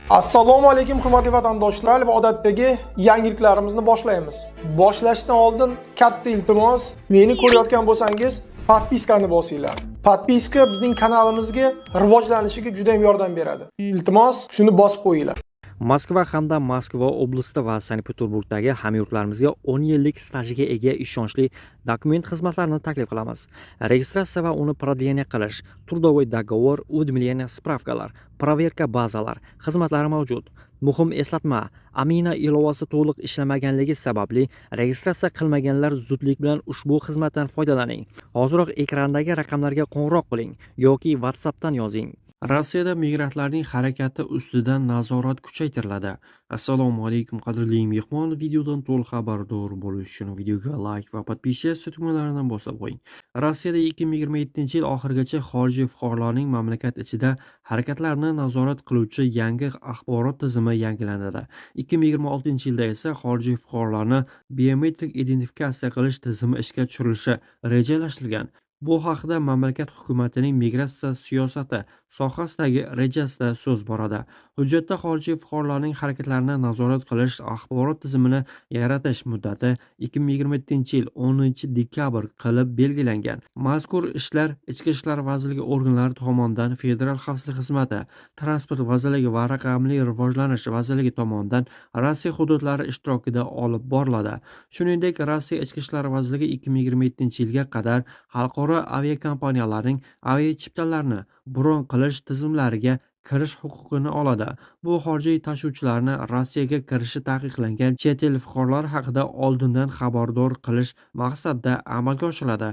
Assalomu alaykum hurmatli vatandoshlar va odatdagi yangiliklarimizni boshlaymiz. Boshlashdan oldin katta iltimos, meni ko'rayotgan bo'lsangiz, podpiskani bosinglar. Podpiska bizning kanalimizga rivojlanishiga juda ham yordam beradi. Iltimos, shuni bosib qo'yinglar. Moskva hamda Moskva oblasti va Sankt-Peterburgdagi hamyurtlarimizga 10 yillik stajiga ega ishonchli dokument xizmatlarini taklif qilamiz. Registratsiya va uni продление qilish, трудовой договор, уведомление, spravkalar, проверка bazalar xizmatlari mavjud. Muhim eslatma, Amina ilovasi to'liq ishlamaganligi sababli registratsiya qilmaganlar zudlik bilan ushbu xizmatdan foydalaning. Hoziroq ekrandagi raqamlarga qo'ng'iroq qiling yoki WhatsAppdan yozing. Rossiyada migrantlarning harakati ustidan nazorat kuchaytiriladi. Assalomu alaykum qadrli mehmon, videodan to'liq xabardor bo'lish uchun videoga like va podpiska tugmalaridan bosib qo'ying. Rossiyada 2027-yil oxirigacha xorijiy fuqarolarning mamlakat ichida harakatlarini nazorat qiluvchi yangi axborot tizimi yangilanadi. 2026-yilda esa xorijiy fuqarolarni biometrik identifikatsiya qilish tizimi ishga tushirilishi rejalashtirilgan. Bu haqda mamlakat hukumatining migratsiya siyosati sohasidagi rejasida so'z boradi. Hujjatda xorijiy fuqarolarning harakatlarini nazorat qilish axborot tizimini yaratish muddati 2027-yil 10-dekabr qilib belgilangan. Mazkur ishlar Ichki ishlar vazirligi organlari tomonidan Federal xavfsizlik xizmati, Transport vazirligi va Raqamli rivojlanish vazirligi tomonidan Rossiya hududlari ishtirokida olib boriladi. Shuningdek, Rossiya Ichki ishlar vazirligi 2027-yilga qadar xalqaro aviakompaniyalarning aviachiptalarni bron qilish tizimlariga kirish huquqini oladi. Bu xorijiy tashuvchilarni Rossiyaga kirishi taqiqlangan chet el fuqarolari haqida oldindan xabardor qilish maqsadida amalga oshiriladi.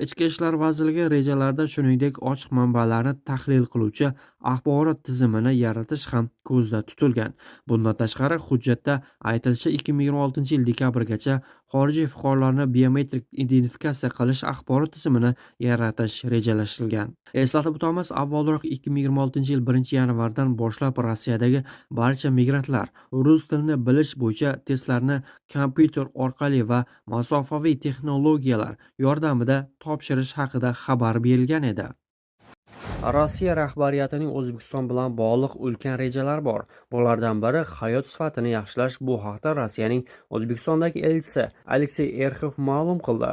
Ichki ishlar vazirligi rejalarida shuningdek ochiq manbalarni tahlil qiluvchi axborot tizimini yaratish ham ko'zda tutilgan. Bundan tashqari, hujjatda aytilishicha 2026-yil dekabrgacha xorijiy fuqarolarni biometrik identifikatsiya qilish axborot tizimini yaratish rejalashtirilgan. Eslatib o'tamiz, avvalroq 2026-yil 1-yanvardan boshlab Rossiyadagi barcha migrantlar rus tilini bilish bo'yicha testlarni kompyuter orqali va masofaviy texnologiyalar yordamida topshirish haqida xabar berilgan edi. Rossiya rahbariyatining O'zbekiston bilan bog'liq ulkan rejalari bor. Bulardan biri hayot sifatini yaxshilash. Bu haqda Rossiyaning O'zbekistondagi elchisi Aleksey Erxov ma'lum qildi.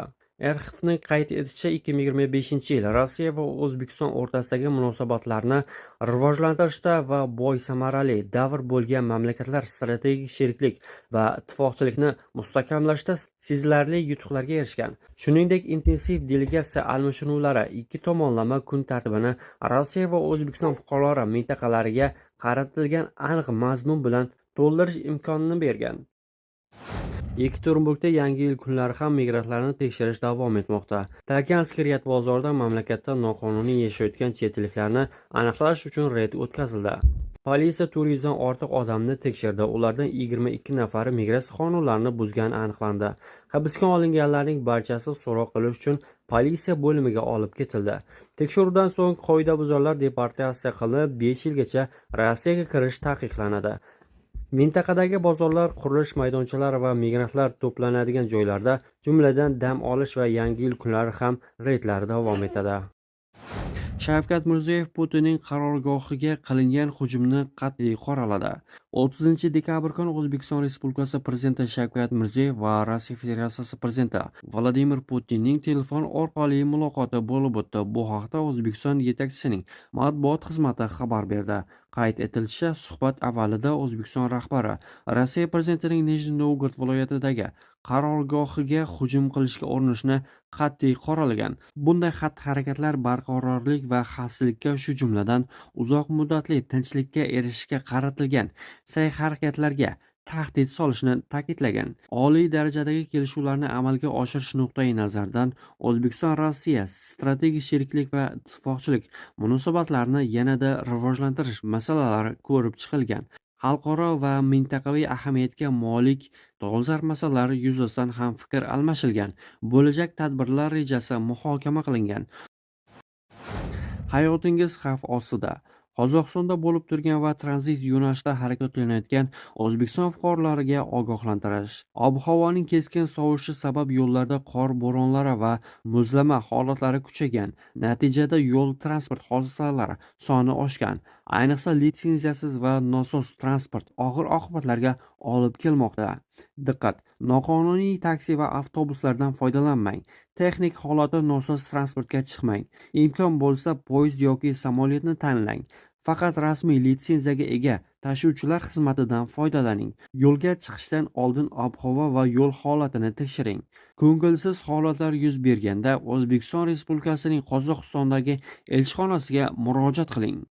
Erxovning qayd etishicha, 2025-yil Rossiya va O'zbekiston o'rtasidagi munosabatlarni rivojlantirishda va boy samarali davr bo'lgan mamlakatlar strategik sheriklik va ittifoqchilikni mustahkamlashda sezilarli yutuqlarga erishgan. Shuningdek, intensiv delegatsiya almashinuvlari ikki tomonlama kun tartibini Rossiya va O'zbekiston fuqarolari mintaqalariga qaratilgan aniq mazmun bilan to'ldirish imkonini bergan. Yekaterinburgda yangi yil kunlari ham migrantlarni tekshirish davom etmoqda. Tagansk Kiryat bozorida mamlakatda noqonuniy yashayotgan chet elliklarni aniqlash uchun reyd o'tkazildi. Politsiya turizmdan ortiq odamni tekshirdi. Ulardan 22 nafari migratsiya qonunlarini buzgani aniqlandi. Hibsga olinganlarning barchasi so'roq qilish uchun politsiya bo'limiga olib ketildi. Tekshiruvdan so'ng qoidabuzarlar deportatsiya qilinib, 5 yilgacha Rossiyaga kirish taqiqlanadi. Mintaqadagi bozorlar, qurilish maydonchalari va migrantlar to'planadigan joylarda, jumladan dam olish va yangi yil kunlari ham reydlar davom etadi. Shavkat Mirziyoyev Putinning qarorgohiga qilingan hujumni qat'iy qoraladi. 30-dekabr kuni O'zbekiston Respublikasi Prezidenti Shavkat Mirziyoyev va Rossiya Federatsiyasi Prezidenti Vladimir Putinning telefon orqali muloqoti bo'lib o'tdi. Bu haqda O'zbekiston yetakchisining matbuot xizmati xabar berdi. Qayd etilishicha, suhbat avvalida O'zbekiston rahbari Rossiya prezidentining Nijniy Novgorod viloyatidagi qarorgohiga hujum qilishga urinishni qat'iy qoralagan. Bunday xatti-harakatlar barqarorlik va xavfsizlikka, shu jumladan uzoq muddatli tinchlikka erishishga qaratilgan sa'y-harakatlarga tahdid solishni ta'kidlagan. Oliy darajadagi kelishuvlarni amalga oshirish nuqtai nazaridan O'zbekiston-Rossiya strategik sheriklik va ittifoqchilik munosabatlarini yanada rivojlantirish masalalari ko'rib chiqilgan. Xalqaro va mintaqaviy ahamiyatga molik dolzarb masalalar yuzasidan ham fikr almashilgan. Bo'lajak tadbirlar rejasi muhokama qilingan. Hayotingiz xavf ostida. Qozog'istonda bo'lib turgan va tranzit yo'nalishida harakatlanayotgan O'zbekiston fuqarolariga ogohlantirish. Ob-havoning keskin sovishi sabab yo'llarda qor bo'ronlari va muzlama holatlari kuchaygan. Natijada yo'l transport hodisalari soni oshgan. Ayniqsa litsenziyasiz va nosoz transport og'ir oqibatlarga olib kelmoqda. Diqqat! Noqonuniy taksi va avtobuslardan foydalanmang. Texnik holati nosoz transportga chiqmang. Imkon bo'lsa poyezd yoki samolyotni tanlang. Faqat rasmiy litsenziyaga ega tashuvchilar xizmatidan foydalaning. Yo'lga chiqishdan oldin ob-havo va yo'l holatini tekshiring. Ko'ngilsiz holatlar yuz berganda O'zbekiston Respublikasining Qozog'istondagi elchixonasiga murojaat qiling.